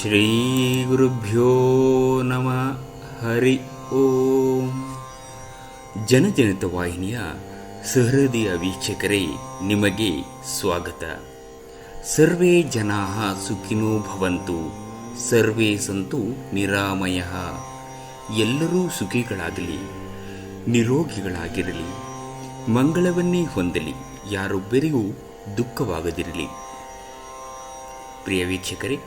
ಶ್ರೀ ಗುರುಭ್ಯೋ ನಮಃ. ಹರಿ ಓಂ. ಜನಜನಿತ ವಾಹಿನಿಯ ಸಹೃದಯ ವೀಕ್ಷಕರೇ, ನಿಮಗೆ ಸ್ವಾಗತ. ಸರ್ವೇ ಜನಾಃ ಸುಖಿನೋ ಭವಂತು, ಸರ್ವೇ ಸಂತು ನಿರಾಮಯಃ. ಎಲ್ಲರೂ ಸುಖಿಗಳಾಗಲಿ, ನಿರೋಗಿಗಳಾಗಿರಲಿ, ಮಂಗಳವನ್ನೇ ಹೊಂದಲಿ, ಯಾರೊಬ್ಬರಿಗೂ ದುಃಖವಾಗದಿರಲಿ. ಪ್ರಿಯ ವೀಕ್ಷಕರೇ,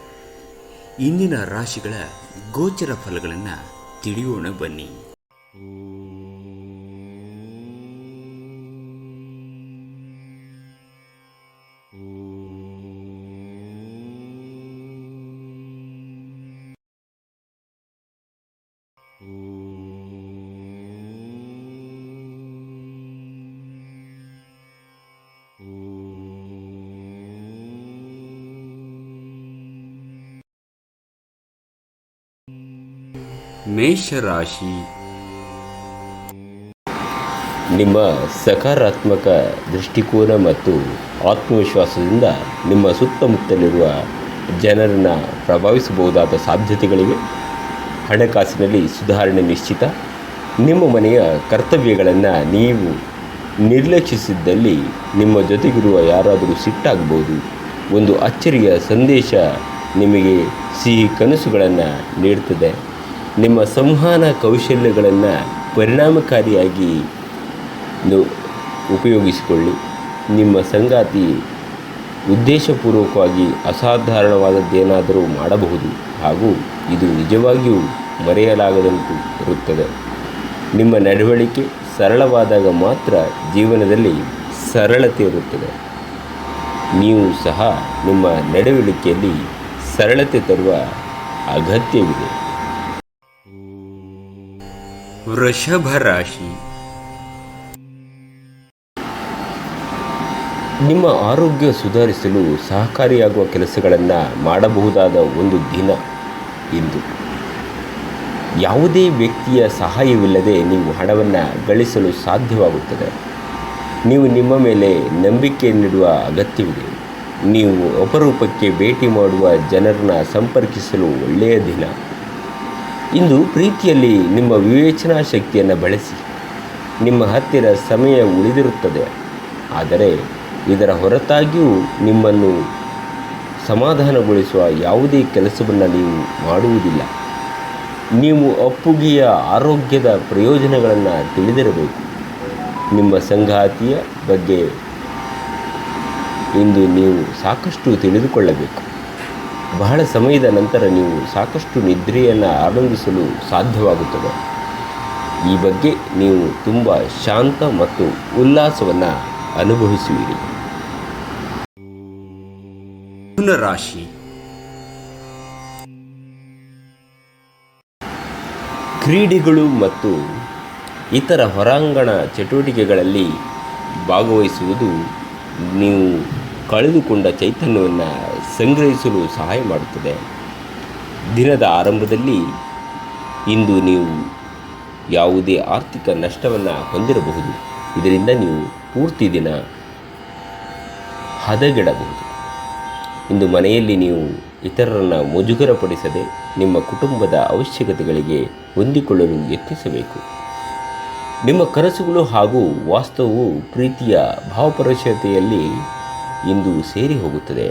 ಇಂದಿನ ರಾಶಿಗಳ ಗೋಚರ ಫಲಗಳನ್ನು ತಿಳಿಯೋಣ ಬನ್ನಿ. ಮೇಷರಾಶಿ. ನಿಮ್ಮ ಸಕಾರಾತ್ಮಕ ದೃಷ್ಟಿಕೋನ ಮತ್ತು ಆತ್ಮವಿಶ್ವಾಸದಿಂದ ನಿಮ್ಮ ಸುತ್ತಮುತ್ತಲಿರುವ ಜನರನ್ನು ಪ್ರಭಾವಿಸಬಹುದಾದ ಸಾಧ್ಯತೆಗಳಿವೆ. ಹಣಕಾಸಿನಲ್ಲಿ ಸುಧಾರಣೆ ನಿಶ್ಚಿತ. ನಿಮ್ಮ ಮನೆಯ ಕರ್ತವ್ಯಗಳನ್ನು ನೀವು ನಿರ್ಲಕ್ಷಿಸಿದ್ದಲ್ಲಿ ನಿಮ್ಮ ಜೊತೆಗಿರುವ ಯಾರಾದರೂ ಸಿಟ್ಟಾಗಬಹುದು. ಒಂದು ಅಚ್ಚರಿಯ ಸಂದೇಶ ನಿಮಗೆ ಸಿಹಿ ಕನಸುಗಳನ್ನು ನೀಡುತ್ತದೆ. ನಿಮ್ಮ ಸಂವಹನ ಕೌಶಲ್ಯಗಳನ್ನು ಪರಿಣಾಮಕಾರಿಯಾಗಿ ಉಪಯೋಗಿಸಿಕೊಳ್ಳಿ. ನಿಮ್ಮ ಸಂಗಾತಿ ಉದ್ದೇಶಪೂರ್ವಕವಾಗಿ ಅಸಾಧಾರಣವಾದದ್ದೇನಾದರೂ ಮಾಡಬಹುದು ಹಾಗೂ ಇದು ನಿಜವಾಗಿಯೂ ಮರೆಯಲಾಗದಂತೂ ಇರುತ್ತದೆ. ನಿಮ್ಮ ನಡವಳಿಕೆ ಸರಳವಾದಾಗ ಮಾತ್ರ ಜೀವನದಲ್ಲಿ ಸರಳತೆ ಇರುತ್ತದೆ. ನೀವು ಸಹ ನಿಮ್ಮ ನಡವಳಿಕೆಯಲ್ಲಿ ಸರಳತೆ ತರುವ ಅಗತ್ಯವಿದೆ. ವೃಷಭ ರಾಶಿ. ನಿಮ್ಮ ಆರೋಗ್ಯ ಸುಧಾರಿಸಲು ಸಹಕಾರಿಯಾಗುವ ಕೆಲಸಗಳನ್ನು ಮಾಡಬಹುದಾದ ಒಂದು ದಿನ ಇಂದು. ಯಾವುದೇ ವ್ಯಕ್ತಿಯ ಸಹಾಯವಿಲ್ಲದೆ ನೀವು ಹಣವನ್ನು ಗಳಿಸಲು ಸಾಧ್ಯವಾಗುತ್ತದೆ. ನೀವು ನಿಮ್ಮ ಮೇಲೆ ನಂಬಿಕೆ ನೀಡುವ ಅಗತ್ಯವಿದೆ. ನೀವು ಅಪರೂಪಕ್ಕೆ ಭೇಟಿ ಮಾಡುವ ಜನರನ್ನು ಸಂಪರ್ಕಿಸಲು ಒಳ್ಳೆಯ ದಿನ. ಇಂದು ಪ್ರೀತಿಯಲ್ಲಿ ನಿಮ್ಮ ವಿವೇಚನಾ ಶಕ್ತಿಯನ್ನು ಬಳಸಿ. ನಿಮ್ಮ ಹತ್ತಿರ ಸಮಯ ಉಳಿದಿರುತ್ತದೆ, ಆದರೆ ಇದರ ಹೊರತಾಗಿಯೂ ನಿಮ್ಮನ್ನು ಸಮಾಧಾನಗೊಳಿಸುವ ಯಾವುದೇ ಕೆಲಸವನ್ನು ನೀವು ಮಾಡುವುದಿಲ್ಲ. ನೀವು ಅಪ್ಪುಗೆಯ ಆರೋಗ್ಯದ ಪ್ರಯೋಜನಗಳನ್ನು ತಿಳಿದಿರಬೇಕು. ನಿಮ್ಮ ಸಂಗಾತಿಯ ಬಗ್ಗೆ ಇಂದು ನೀವು ಸಾಕಷ್ಟು ತಿಳಿದುಕೊಳ್ಳಬೇಕು. ಬಹಳ ಸಮಯದ ನಂತರ ನೀವು ಸಾಕಷ್ಟು ನಿದ್ರೆಯನ್ನು ಆನಂದಿಸಲು ಸಾಧ್ಯವಾಗುತ್ತದೆ. ಈ ಬಗ್ಗೆ ನೀವು ತುಂಬ ಶಾಂತ ಮತ್ತು ಉಲ್ಲಾಸವನ್ನು ಅನುಭವಿಸುವಿರಿ. ಮಿಥುನ ರಾಶಿ. ಕ್ರೀಡೆಗಳು ಮತ್ತು ಇತರ ಹೊರಾಂಗಣ ಚಟುವಟಿಕೆಗಳಲ್ಲಿ ಭಾಗವಹಿಸುವುದು ನೀವು ಕಳೆದುಕೊಂಡ ಚೈತನ್ಯವನ್ನು ಸಂಗ್ರಹಿಸಲು ಸಹಾಯ ಮಾಡುತ್ತದೆ. ದಿನದ ಆರಂಭದಲ್ಲಿ ಇಂದು ನೀವು ಯಾವುದೇ ಆರ್ಥಿಕ ನಷ್ಟವನ್ನು ಹೊಂದಿರಬಹುದು. ಇದರಿಂದ ನೀವು ಪೂರ್ತಿ ದಿನ ಹದಗೆಡಬಹುದು. ಇಂದು ಮನೆಯಲ್ಲಿ ನೀವು ಇತರರನ್ನು ಮುಜುಗರಪಡಿಸದೆ ನಿಮ್ಮ ಕುಟುಂಬದ ಅವಶ್ಯಕತೆಗಳಿಗೆ ಹೊಂದಿಕೊಳ್ಳಲು ಯತ್ನಿಸಬೇಕು. ನಿಮ್ಮ ಕನಸುಗಳು ಹಾಗೂ ವಾಸ್ತವವು ಪ್ರೀತಿಯ ಭಾವಪರವಶತೆಯಲ್ಲಿ ಇಂದು ಸೇರಿ ಹೋಗುತ್ತದೆ.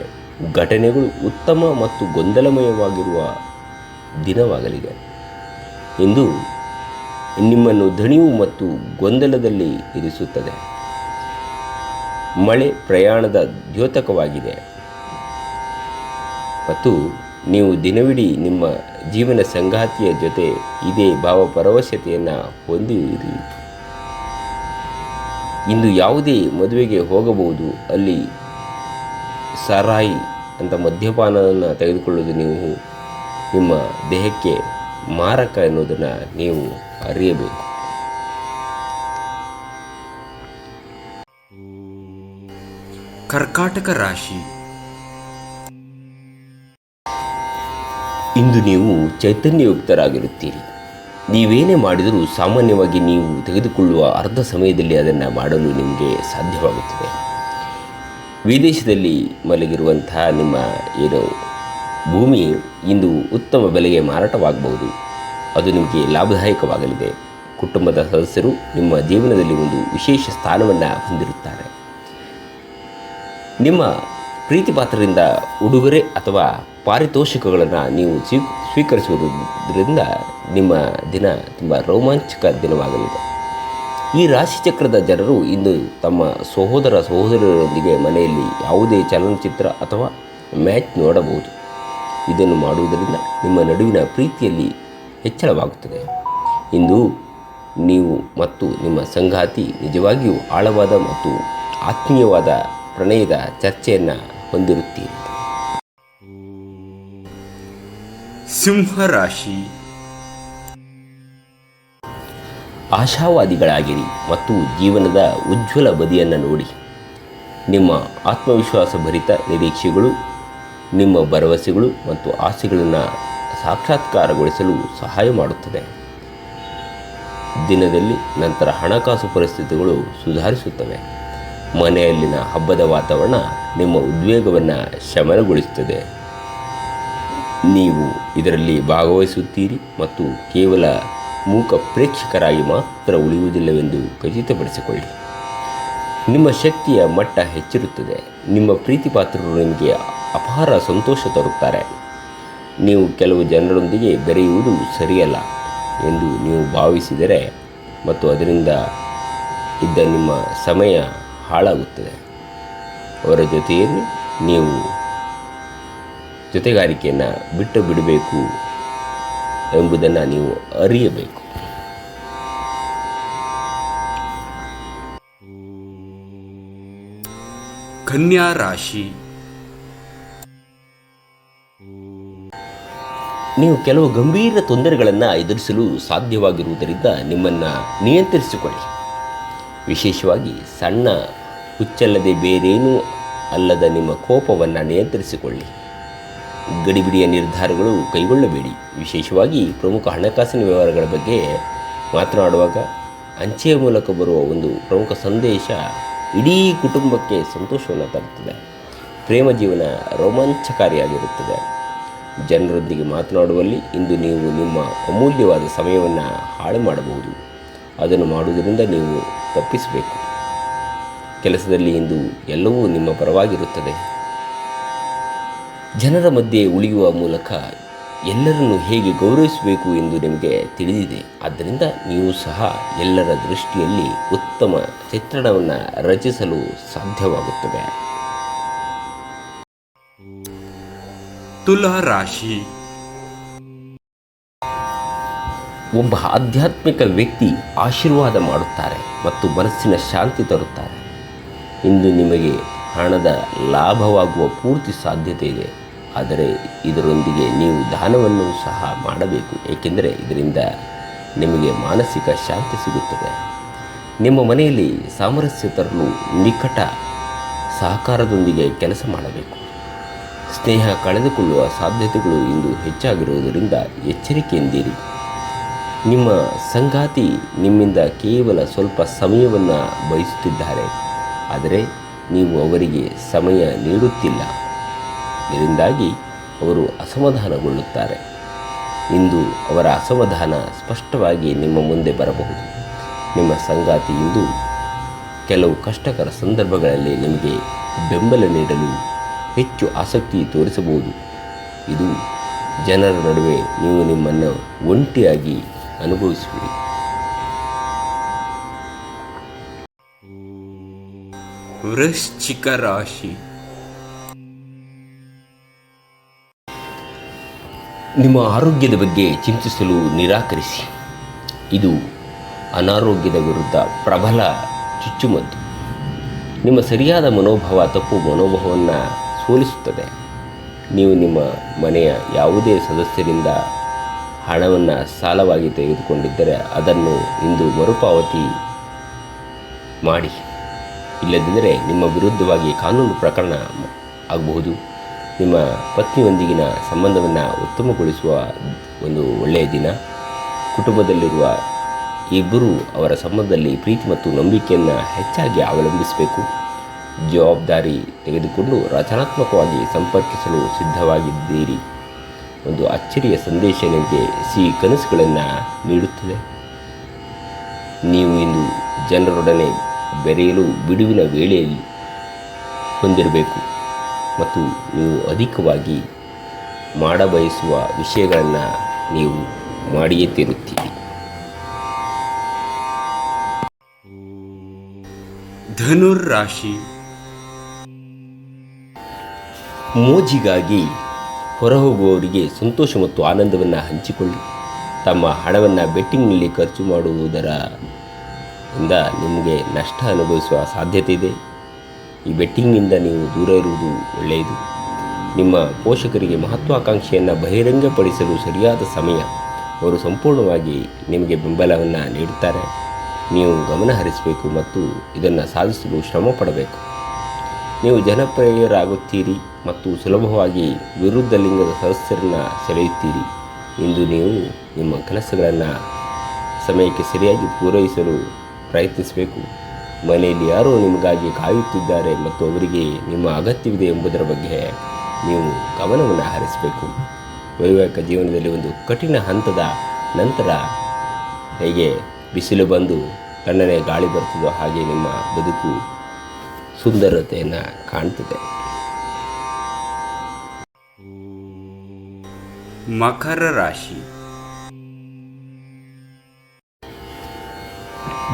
ಘಟನೆಗಳು ಉತ್ತಮ ಮತ್ತು ಗೊಂದಲಮಯವಾಗಿರುವ ದಿನವಾಗಲಿದೆ. ಇಂದು ನಿಮ್ಮನ್ನು ದಣಿವು ಮತ್ತು ಗೊಂದಲದಲ್ಲಿ ಇರಿಸುತ್ತದೆ. ಮಳೆ ಪ್ರಯಾಣದ ದ್ಯೋತಕವಾಗಿದೆ ಮತ್ತು ನೀವು ದಿನವಿಡೀ ನಿಮ್ಮ ಜೀವನ ಸಂಗಾತಿಯ ಜೊತೆ ಇದೇ ಭಾವಪರವಶತೆಯನ್ನು ಹೊಂದಿರಿ. ಇಂದು ಯಾವುದೇ ಮದುವೆಗೆ ಹೋಗಬಹುದು. ಅಲ್ಲಿ ಸಾರಾಯಿ ಅಂತ ಮದ್ಯಪಾನವನ್ನು ತೆಗೆದುಕೊಳ್ಳುವುದು ನೀವು ನಿಮ್ಮ ದೇಹಕ್ಕೆ ಮಾರಕ ಎನ್ನುವುದನ್ನು ನೀವು ಅರಿಯಬೇಕು. ಕರ್ಕಾಟಕ ರಾಶಿ. ಇಂದು ನೀವು ಚೈತನ್ಯಯುಕ್ತರಾಗಿರುತ್ತೀರಿ. ನೀವೇನೇ ಮಾಡಿದರೂ ಸಾಮಾನ್ಯವಾಗಿ ನೀವು ತೆಗೆದುಕೊಳ್ಳುವ ಅರ್ಧ ಸಮಯದಲ್ಲಿ ಅದನ್ನು ಮಾಡಲು ನಿಮಗೆ ಸಾಧ್ಯವಾಗುತ್ತದೆ. ವಿದೇಶದಲ್ಲಿ ಮಲಗಿರುವಂತಹ ನಿಮ್ಮ ಭೂಮಿ ಇಂದು ಉತ್ತಮ ಬೆಲೆಗೆ ಮಾರಾಟವಾಗಬಹುದು. ಅದು ನಿಮಗೆ ಲಾಭದಾಯಕವಾಗಲಿದೆ. ಕುಟುಂಬದ ಸದಸ್ಯರು ನಿಮ್ಮ ಜೀವನದಲ್ಲಿ ಒಂದು ವಿಶೇಷ ಸ್ಥಾನವನ್ನು ಹೊಂದಿರುತ್ತಾರೆ. ನಿಮ್ಮ ಪ್ರೀತಿಪಾತ್ರರಿಂದ ಉಡುಗೊರೆ ಅಥವಾ ಪಾರಿತೋಷಿಕಗಳನ್ನು ನೀವು ಸ್ವೀಕರಿಸುವುದರಿಂದ ನಿಮ್ಮ ದಿನ ತುಂಬ ರೋಮಾಂಚಕ ದಿನವಾಗಲಿದೆ. ಈ ರಾಶಿಚಕ್ರದ ಜನರು ಇಂದು ತಮ್ಮ ಸಹೋದರರೊಂದಿಗೆ ಮನೆಯಲ್ಲಿ ಯಾವುದೇ ಚಲನಚಿತ್ರ ಅಥವಾ ಮ್ಯಾಚ್ ನೋಡಬಹುದು. ಇದನ್ನು ಮಾಡುವುದರಿಂದ ನಿಮ್ಮ ನಡುವಿನ ಪ್ರೀತಿಯಲ್ಲಿ ಹೆಚ್ಚಳವಾಗುತ್ತದೆ. ಇಂದು ನೀವು ಮತ್ತು ನಿಮ್ಮ ಸಂಗಾತಿ ನಿಜವಾಗಿಯೂ ಆಳವಾದ ಮತ್ತು ಆತ್ಮೀಯವಾದ ಪ್ರಣಯದ ಚರ್ಚೆಯನ್ನು ಹೊಂದಿರುತ್ತೀರಿ. ಸಿಂಹರಾಶಿ. ಆಶಾವಾದಿಗಳಾಗಿರಿ ಮತ್ತು ಜೀವನದ ಉಜ್ವಲ ಬದಿಯನ್ನು ನೋಡಿ. ನಿಮ್ಮ ಆತ್ಮವಿಶ್ವಾಸ ಭರಿತ ನಿರೀಕ್ಷೆಗಳು ನಿಮ್ಮ ಭರವಸೆಗಳು ಮತ್ತು ಆಸೆಗಳನ್ನು ಸಾಕ್ಷಾತ್ಕಾರಗೊಳಿಸಲು ಸಹಾಯ ಮಾಡುತ್ತದೆ. ದಿನದಲ್ಲಿ ನಂತರ ಹಣಕಾಸು ಪರಿಸ್ಥಿತಿಗಳು ಸುಧಾರಿಸುತ್ತವೆ. ಮನೆಯಲ್ಲಿನ ಹಬ್ಬದ ವಾತಾವರಣ ನಿಮ್ಮ ಉದ್ವೇಗವನ್ನು ಶಮನಗೊಳಿಸುತ್ತದೆ. ನೀವು ಇದರಲ್ಲಿ ಭಾಗವಹಿಸುತ್ತೀರಿ ಮತ್ತು ಕೇವಲ ಮೂಕ ಪ್ರೇಕ್ಷಕರಾಗಿ ಮಾತ್ರ ಉಳಿಯುವುದಿಲ್ಲವೆಂದು ಖಚಿತಪಡಿಸಿಕೊಳ್ಳಿ. ನಿಮ್ಮ ಶಕ್ತಿಯ ಮಟ್ಟ ಹೆಚ್ಚಿರುತ್ತದೆ. ನಿಮ್ಮ ಪ್ರೀತಿಪಾತ್ರರು ನಿಮಗೆ ಅಪಾರ ಸಂತೋಷ ತರುತ್ತಾರೆ. ನೀವು ಕೆಲವು ಜನರೊಂದಿಗೆ ಬೆರೆಯುವುದು ಸರಿಯಲ್ಲ ಎಂದು ನೀವು ಭಾವಿಸಿದರೆ ಮತ್ತು ಅದರಿಂದ ಇದ್ದ ನಿಮ್ಮ ಸಮಯ ಹಾಳಾಗುತ್ತದೆ. ಅವರ ಜೊತೆಯಲ್ಲಿ ನೀವು ಜೊತೆಗಾರಿಕೆಯನ್ನು ಬಿಟ್ಟು ಬಿಡಬೇಕು ಎಂಬುದನ್ನು ನೀವು ಅರಿಯಬೇಕು. ಕನ್ಯಾ ರಾಶಿ. ನೀವು ಕೆಲವು ಗಂಭೀರ ತೊಂದರೆಗಳನ್ನು ಎದುರಿಸಲು ಸಾಧ್ಯವಾಗಿರುವುದರಿಂದ ನಿಮ್ಮನ್ನು ನಿಯಂತ್ರಿಸಿಕೊಳ್ಳಿ. ವಿಶೇಷವಾಗಿ ಸಣ್ಣ ಹುಚ್ಚಲ್ಲದೆ ಬೇರೇನೂ ಅಲ್ಲದ ನಿಮ್ಮ ಕೋಪವನ್ನು ನಿಯಂತ್ರಿಸಿಕೊಳ್ಳಿ. ಗಡಿಬಿಡಿಯ ನಿರ್ಧಾರಗಳು ಕೈಗೊಳ್ಳಬೇಡಿ. ವಿಶೇಷವಾಗಿ ಪ್ರಮುಖ ಹಣಕಾಸಿನ ವ್ಯವಹಾರಗಳ ಬಗ್ಗೆ ಮಾತನಾಡುವಾಗ ಅಂಚೆಯ ಮೂಲಕ ಬರುವ ಒಂದು ಪ್ರಮುಖ ಸಂದೇಶ ಇಡೀ ಕುಟುಂಬಕ್ಕೆ ಸಂತೋಷವನ್ನು ತರುತ್ತದೆ. ಪ್ರೇಮ ಜೀವನ ರೋಮಾಂಚಕಾರಿಯಾಗಿರುತ್ತದೆ. ಜನರೊಂದಿಗೆ ಮಾತನಾಡುವಲ್ಲಿ ಇಂದು ನೀವು ನಿಮ್ಮ ಅಮೂಲ್ಯವಾದ ಸಮಯವನ್ನು ಹಾಳು ಮಾಡಬಹುದು. ಅದನ್ನು ಮಾಡುವುದರಿಂದ ನೀವು ತಪ್ಪಿಸಬೇಕು. ಕೆಲಸದಲ್ಲಿ ಇಂದು ಎಲ್ಲವೂ ನಿಮ್ಮ ಪರವಾಗಿರುತ್ತದೆ. ಜನರ ಮಧ್ಯೆ ಉಳಿಯುವ ಮೂಲಕ ಎಲ್ಲರನ್ನು ಹೇಗೆ ಗೌರವಿಸಬೇಕು ಎಂದು ನಿಮಗೆ ತಿಳಿದಿದೆ. ಆದ್ದರಿಂದ ನೀವು ಸಹ ಎಲ್ಲರ ದೃಷ್ಟಿಯಲ್ಲಿ ಉತ್ತಮ ಚಿತ್ರಣವನ್ನು ರಚಿಸಲು ಸಾಧ್ಯವಾಗುತ್ತದೆ. ತುಲಾ ರಾಶಿ. ಒಬ್ಬ ಆಧ್ಯಾತ್ಮಿಕ ವ್ಯಕ್ತಿ ಆಶೀರ್ವಾದ ಮಾಡುತ್ತಾರೆ ಮತ್ತು ಮನಸ್ಸಿನ ಶಾಂತಿ ತರುತ್ತಾರೆ. ಇಂದು ನಿಮಗೆ ಹಣದ ಲಾಭವಾಗುವ ಪೂರ್ತಿ ಸಾಧ್ಯತೆ ಇದೆ. ಆದರೆ ಇದರೊಂದಿಗೆ ನೀವು ದಾನವನ್ನು ಸಹ ಮಾಡಬೇಕು, ಏಕೆಂದರೆ ಇದರಿಂದ ನಿಮಗೆ ಮಾನಸಿಕ ಶಾಂತಿ ಸಿಗುತ್ತದೆ. ನಿಮ್ಮ ಮನೆಯಲ್ಲಿ ಸಾಮರಸ್ಯ ತರಲು ನಿಕಟ ಸಹಕಾರದೊಂದಿಗೆ ಕೆಲಸ ಮಾಡಬೇಕು. ಸ್ನೇಹ ಕಳೆದುಕೊಳ್ಳುವ ಸಾಧ್ಯತೆಗಳು ಇಂದು ಹೆಚ್ಚಾಗಿರುವುದರಿಂದ ಎಚ್ಚರಿಕೆಯಿಂದಿರಿ. ನಿಮ್ಮ ಸಂಗಾತಿ ನಿಮ್ಮಿಂದ ಕೇವಲ ಸ್ವಲ್ಪ ಸಮಯವನ್ನು ಬಯಸುತ್ತಿದ್ದಾರೆ, ಆದರೆ ನೀವು ಅವರಿಗೆ ಸಮಯ ನೀಡುತ್ತಿಲ್ಲ. ಇದರಿಂದಾಗಿ ಅವರು ಅಸಮಾಧಾನಗೊಳ್ಳುತ್ತಾರೆ. ಇಂದು ಅವರ ಅಸಮಾಧಾನ ಸ್ಪಷ್ಟವಾಗಿ ನಿಮ್ಮ ಮುಂದೆ ಬರಬಹುದು. ನಿಮ್ಮ ಸಂಗಾತಿ ಇಂದು ಕೆಲವು ಕಷ್ಟಕರ ಸಂದರ್ಭಗಳಲ್ಲಿ ನಿಮಗೆ ಬೆಂಬಲ ನೀಡಲು ಹೆಚ್ಚು ಆಸಕ್ತಿ ತೋರಿಸಬಹುದು. ಇದು ಜನರ ನಡುವೆ ನೀವು ನಿಮ್ಮನ್ನು ಒಂಟಿಯಾಗಿ ಅನುಭವಿಸುವಿರಿ. ವೃಶ್ಚಿಕ ರಾಶಿ. ನಿಮ್ಮ ಆರೋಗ್ಯದ ಬಗ್ಗೆ ಚಿಂತಿಸಲು ನಿರಾಕರಿಸಿ. ಇದು ಅನಾರೋಗ್ಯದ ವಿರುದ್ಧ ಪ್ರಬಲ ಚುಚ್ಚುಮದ್ದು. ನಿಮ್ಮ ಸರಿಯಾದ ಮನೋಭಾವ ತಪ್ಪು ಮನೋಭಾವವನ್ನು ಸೋಲಿಸುತ್ತದೆ. ನೀವು ನಿಮ್ಮ ಮನೆಯ ಯಾವುದೇ ಸದಸ್ಯರಿಂದ ಹಣವನ್ನು ಸಾಲವಾಗಿ ತೆಗೆದುಕೊಂಡಿದ್ದರೆ ಅದನ್ನು ಇಂದು ಮರುಪಾವತಿ ಮಾಡಿ. ಇಲ್ಲದಿದ್ದರೆ ನಿಮ್ಮ ವಿರುದ್ಧವಾಗಿ ಕಾನೂನು ಪ್ರಕರಣ ಆಗಬಹುದು. ನಿಮ್ಮ ಪತ್ನಿಯೊಂದಿಗಿನ ಸಂಬಂಧವನ್ನು ಉತ್ತಮಗೊಳಿಸುವ ಒಂದು ಒಳ್ಳೆಯ ದಿನ. ಕುಟುಂಬದಲ್ಲಿರುವ ಇಬ್ಬರು ಅವರ ಸಂಬಂಧದಲ್ಲಿ ಪ್ರೀತಿ ಮತ್ತು ನಂಬಿಕೆಯನ್ನು ಹೆಚ್ಚಾಗಿ ಅವಲಂಬಿಸಬೇಕು. ಜವಾಬ್ದಾರಿ ತೆಗೆದುಕೊಂಡು ರಚನಾತ್ಮಕವಾಗಿ ಸಂಪರ್ಕಿಸಲು ಸಿದ್ಧವಾಗಿದ್ದೀರಿ. ಒಂದು ಅಚ್ಚರಿಯ ಸಂದೇಶ ನಿಮಗೆ ಸಿಹಿ ಕನಸುಗಳನ್ನು ನೀಡುತ್ತದೆ. ನೀವು ಇಂದು ಜನರೊಡನೆ ಬೆರೆಯಲು ಬಿಡುವಿನ ವೇಳೆಯಲ್ಲಿ ಹೊಂದಿರಬೇಕು ಮತ್ತು ನೀವು ಅಧಿಕವಾಗಿ ಮಾಡಬಯಸುವ ವಿಷಯಗಳನ್ನು ನೀವು ಮಾಡಿಯೇ ತೀರುತ್ತೀರಿ. ಧನುರ್ ರಾಶಿ. ಮೋಜಿಗಾಗಿ ಹೊರಹೋಗುವವರಿಗೆ ಸಂತೋಷ ಮತ್ತು ಆನಂದವನ್ನು ಹಂಚಿಕೊಳ್ಳಿ. ತಮ್ಮ ಹಣವನ್ನು ಬೆಟ್ಟಿಂಗ್ನಲ್ಲಿ ಖರ್ಚು ಮಾಡುವುದರಿಂದ ನಿಮಗೆ ನಷ್ಟ ಅನುಭವಿಸುವ ಸಾಧ್ಯತೆ ಇದೆ. ಈ ಬೆಟ್ಟಿಂಗ್ನಿಂದ ನೀವು ದೂರ ಇರುವುದು ಒಳ್ಳೆಯದು. ನಿಮ್ಮ ಪೋಷಕರಿಗೆ ಮಹತ್ವಾಕಾಂಕ್ಷೆಯನ್ನು ಬಹಿರಂಗಪಡಿಸಲು ಸರಿಯಾದ ಸಮಯ. ಅವರು ಸಂಪೂರ್ಣವಾಗಿ ನಿಮಗೆ ಬೆಂಬಲವನ್ನು ನೀಡುತ್ತಾರೆ. ನೀವು ಗಮನ ಹರಿಸಬೇಕು ಮತ್ತು ಇದನ್ನು ಸಾಧಿಸಲು ಶ್ರಮ ಪಡಬೇಕು. ನೀವು ಜನಪ್ರಿಯರಾಗುತ್ತೀರಿ ಮತ್ತು ಸುಲಭವಾಗಿ ವಿರುದ್ಧ ಲಿಂಗದ ಸದಸ್ಯರನ್ನು ಸೆಳೆಯುತ್ತೀರಿ. ಇಂದು ನೀವು ನಿಮ್ಮ ಕೆಲಸಗಳನ್ನು ಸಮಯಕ್ಕೆ ಸರಿಯಾಗಿ ಪೂರೈಸಲು ಪ್ರಯತ್ನಿಸಬೇಕು. ಮನೆಯಲ್ಲಿ ಯಾರೋ ನಿಮಗಾಗಿ ಕಾಯುತ್ತಿದ್ದಾರೆ ಮತ್ತು ಅವರಿಗೆ ನಿಮ್ಮ ಅಗತ್ಯವಿದೆ ಎಂಬುದರ ಬಗ್ಗೆ ನೀವು ಗಮನವನ್ನು ಹರಿಸಬೇಕು. ವೈವಾಹಿಕ ಜೀವನದಲ್ಲಿ ಒಂದು ಕಠಿಣ ಹಂತದ ನಂತರ ಹೇಗೆ ಬಿಸಿಲು ಬಂದು ತಣ್ಣನೆ ಗಾಳಿ ಬರ್ತದೋ ಹಾಗೆ ನಿಮ್ಮ ಬದುಕು ಸುಂದರತೆಯನ್ನು ಕಾಣ್ತದೆ. ಮಕರ ರಾಶಿ.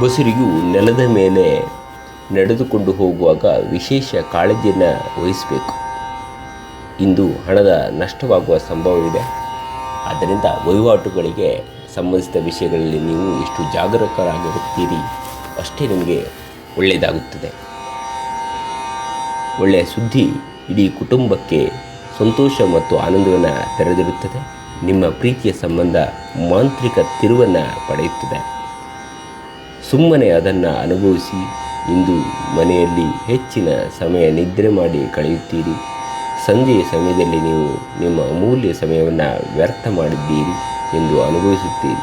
ಬಸುರಿಯು ನೆಲದ ಮೇಲೆ ನಡೆದುಕೊಂಡು ಹೋಗುವಾಗ ವಿಶೇಷ ಕಾಳಜಿಯನ್ನು ವಹಿಸಬೇಕು. ಇಂದು ಹಣದ ನಷ್ಟವಾಗುವ ಸಂಭವವಿದೆ. ಆದ್ದರಿಂದ ವಹಿವಾಟುಗಳಿಗೆ ಸಂಬಂಧಿಸಿದ ವಿಷಯಗಳಲ್ಲಿ ನೀವು ಎಷ್ಟು ಜಾಗರೂಕರಾಗಿರುತ್ತೀರಿ ಅಷ್ಟೇ ನಿಮಗೆ ಒಳ್ಳೆಯದಾಗುತ್ತದೆ. ಒಳ್ಳೆಯ ಸುದ್ದಿ ಇಡೀ ಕುಟುಂಬಕ್ಕೆ ಸಂತೋಷ ಮತ್ತು ಆನಂದವನ್ನು ತೆರೆದಿರುತ್ತದೆ. ನಿಮ್ಮ ಪ್ರೀತಿಯ ಸಂಬಂಧ ಮಾಂತ್ರಿಕ ತಿರುವನ್ನು ಪಡೆಯುತ್ತದೆ. ಸುಮ್ಮನೆ ಅದನ್ನು ಅನುಭವಿಸಿ. ಇಂದು ಮನೆಯಲ್ಲಿ ಹೆಚ್ಚಿನ ಸಮಯ ನಿದ್ರೆ ಮಾಡಿ ಕಳೆಯುತ್ತೀರಿ. ಸಂಜೆಯ ಸಮಯದಲ್ಲಿ ನೀವು ನಿಮ್ಮ ಅಮೂಲ್ಯ ಸಮಯವನ್ನು ವ್ಯರ್ಥ ಮಾಡಿದ್ದೀರಿ ಎಂದು ಅನುಭವಿಸುತ್ತೀರಿ.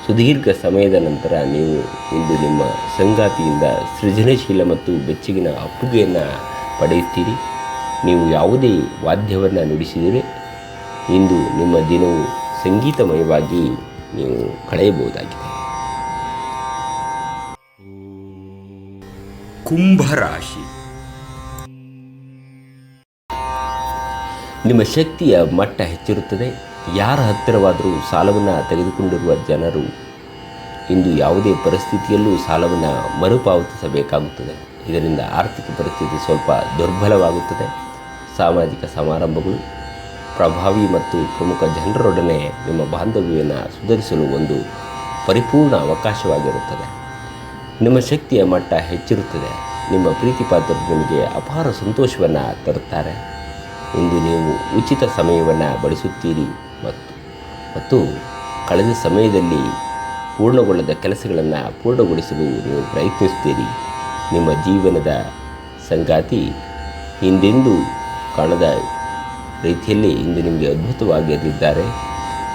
ಸುದೀರ್ಘ ಸಮಯದ ನಂತರ ನೀವು ಇಂದು ನಿಮ್ಮ ಸಂಗಾತಿಯಿಂದ ಸೃಜನಶೀಲ ಮತ್ತು ಬೆಚ್ಚಗಿನ ಅಪ್ಪುಗೆಯನ್ನು ಪಡೆಯುತ್ತೀರಿ. ನೀವು ಯಾವುದೇ ವಾದ್ಯವನ್ನು ನುಡಿಸಿದರೆ ಇಂದು ನಿಮ್ಮ ದಿನವು ಸಂಗೀತಮಯವಾಗಿ ನೀವು ಕಳೆಯಬಹುದಾಗಿದೆ. ಕುಂಭರಾಶಿ. ನಿಮ್ಮ ಶಕ್ತಿಯ ಮಟ್ಟ ಹೆಚ್ಚಿರುತ್ತದೆ. ಯಾರ ಹತ್ತಿರವಾದರೂ ಸಾಲವನ್ನು ತೆಗೆದುಕೊಂಡಿರುವ ಜನರು ಇಂದು ಯಾವುದೇ ಪರಿಸ್ಥಿತಿಯಲ್ಲೂ ಸಾಲವನ್ನು ಮರುಪಾವತಿಸಬೇಕಾಗುತ್ತದೆ. ಇದರಿಂದ ಆರ್ಥಿಕ ಪರಿಸ್ಥಿತಿ ಸ್ವಲ್ಪ ದುರ್ಬಲವಾಗುತ್ತದೆ. ಸಾಮಾಜಿಕ ಸಮಾರಂಭಗಳು, ಪ್ರಭಾವಿ ಮತ್ತು ಪ್ರಮುಖ ಜನರೊಡನೆ ನಿಮ್ಮ ಬಾಂಧವ್ಯವನ್ನು ಸುಧಾರಿಸಲು ಒಂದು ಪರಿಪೂರ್ಣ ಅವಕಾಶವಾಗಿರುತ್ತದೆ. ನಿಮ್ಮ ಶಕ್ತಿಯ ಮಟ್ಟ ಹೆಚ್ಚಿರುತ್ತದೆ. ನಿಮ್ಮ ಪ್ರೀತಿ ಪಾತ್ರರು ನಿಮಗೆ ಅಪಾರ ಸಂತೋಷವನ್ನು ತರುತ್ತಾರೆ. ಇಂದು ನೀವು ಉಚಿತ ಸಮಯವನ್ನು ಬಳಸುತ್ತೀರಿ ಮತ್ತು ಕಳೆದ ಸಮಯದಲ್ಲಿ ಪೂರ್ಣಗೊಳ್ಳದ ಕೆಲಸಗಳನ್ನು ಪೂರ್ಣಗೊಳಿಸಲು ನೀವು ಪ್ರಯತ್ನಿಸುತ್ತೀರಿ. ನಿಮ್ಮ ಜೀವನದ ಸಂಗಾತಿ ಹಿಂದೆಂದೂ ಕಾಣದ ರೀತಿಯಲ್ಲಿ ಇಂದು ನಿಮಗೆ ಅದ್ಭುತವಾಗಿರಲಿದ್ದಾರೆ.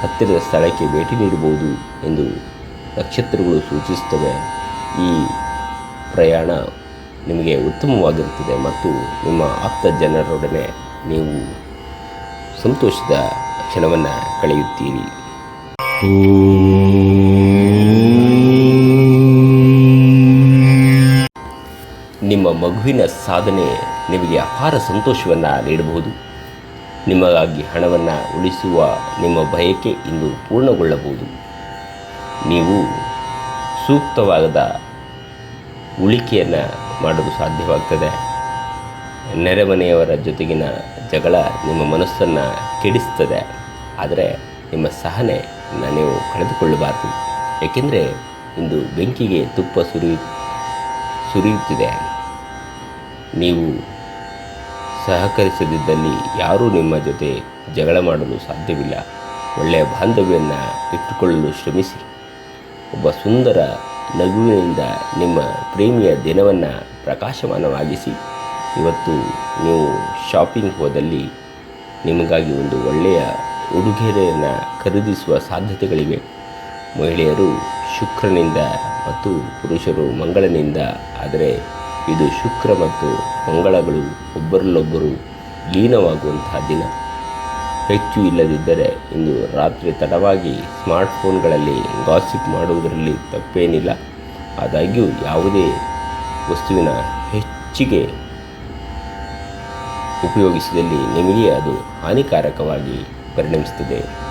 ಹತ್ತಿರದ ಸ್ಥಳಕ್ಕೆ ಭೇಟಿ ನೀಡಬಹುದು ಎಂದು ನಕ್ಷತ್ರಗಳು ಸೂಚಿಸುತ್ತವೆ. ಈ ಪ್ರಯಾಣ ನಿಮಗೆ ಉತ್ತಮವಾಗಿರುತ್ತದೆ ಮತ್ತು ನಿಮ್ಮ ಆಪ್ತ ಜನರೊಡನೆ ನೀವು ಸಂತೋಷದ ಕ್ಷಣವನ್ನು ಕಳೆಯುತ್ತೀರಿ. ನಿಮ್ಮ ಮಗುವಿನ ಸಾಧನೆ ನಿಮಗೆ ಅಪಾರ ಸಂತೋಷವನ್ನು ನೀಡಬಹುದು. ನಿಮಗಾಗಿ ಹಣವನ್ನು ಉಳಿಸುವ ನಿಮ್ಮ ಬಯಕೆ ಇಂದು ಪೂರ್ಣಗೊಳ್ಳಬಹುದು. ನೀವು ಸೂಕ್ತವಾದ ಉಳಿಕೆಯನ್ನು ಮಾಡಲು ಸಾಧ್ಯವಾಗ್ತದೆ. ನೆರೆಮನೆಯವರ ಜೊತೆಗಿನ ಜಗಳ ನಿಮ್ಮ ಮನಸ್ಸನ್ನು ಕೆಡಿಸ್ತದೆ. ಆದರೆ ನಿಮ್ಮ ಸಹನೆಯನ್ನು ನೀವು ಕಳೆದುಕೊಳ್ಳಬಾರದು. ಏಕೆಂದರೆ ಇಂದು ಬೆಂಕಿಗೆ ತುಪ್ಪ ಸುರಿಯುತ್ತಿದೆ. ನೀವು ಸಹಕರಿಸದಿದ್ದಲ್ಲಿ ಯಾರೂ ನಿಮ್ಮ ಜೊತೆ ಜಗಳ ಮಾಡಲು ಸಾಧ್ಯವಿಲ್ಲ. ಒಳ್ಳೆಯ ಬಾಂಧವ್ಯವನ್ನು ಇಟ್ಟುಕೊಳ್ಳಲು ಶ್ರಮಿಸಿ. ಒಬ್ಬ ಸುಂದರ ನಗುವಿನಿಂದ ನಿಮ್ಮ ಪ್ರೇಮಿಯ ದಿನವನ್ನು ಪ್ರಕಾಶಮಾನವಾಗಿಸಿ. ಇವತ್ತು ನೀವು ಶಾಪಿಂಗ್ ಹೋದಲ್ಲಿ ನಿಮಗಾಗಿ ಒಂದು ಒಳ್ಳೆಯ ಉಡುಗೊರೆಯನ್ನು ಖರೀದಿಸುವ ಸಾಧ್ಯತೆಗಳಿವೆ. ಮಹಿಳೆಯರು ಶುಕ್ರನಿಂದ ಮತ್ತು ಪುರುಷರು ಮಂಗಳನಿಂದ. ಆದರೆ ಇದು ಶುಕ್ರ ಮತ್ತು ಮಂಗಳಗಳು ಒಬ್ಬರಲ್ಲೊಬ್ಬರು ಲೀನವಾಗುವಂತಹ ದಿನ. ಹೆಚ್ಚು ಇಲ್ಲದಿದ್ದರೆ ಇಂದು ರಾತ್ರಿ ತಡವಾಗಿ ಸ್ಮಾರ್ಟ್ಫೋನ್ಗಳಲ್ಲಿ ಗಾಸಿಪ್ ಮಾಡುವುದರಲ್ಲಿ ತಪ್ಪೇನಿಲ್ಲ. ಆದಾಗ್ಯೂ ಯಾವುದೇ ವಸ್ತುವಿನ ಹೆಚ್ಚಿಗೆ ಉಪಯೋಗಿಸಿದಲ್ಲಿ ನಿಮಗೆ ಅದು ಹಾನಿಕಾರಕವಾಗಿ ಪರಿಣಮಿಸುತ್ತದೆ.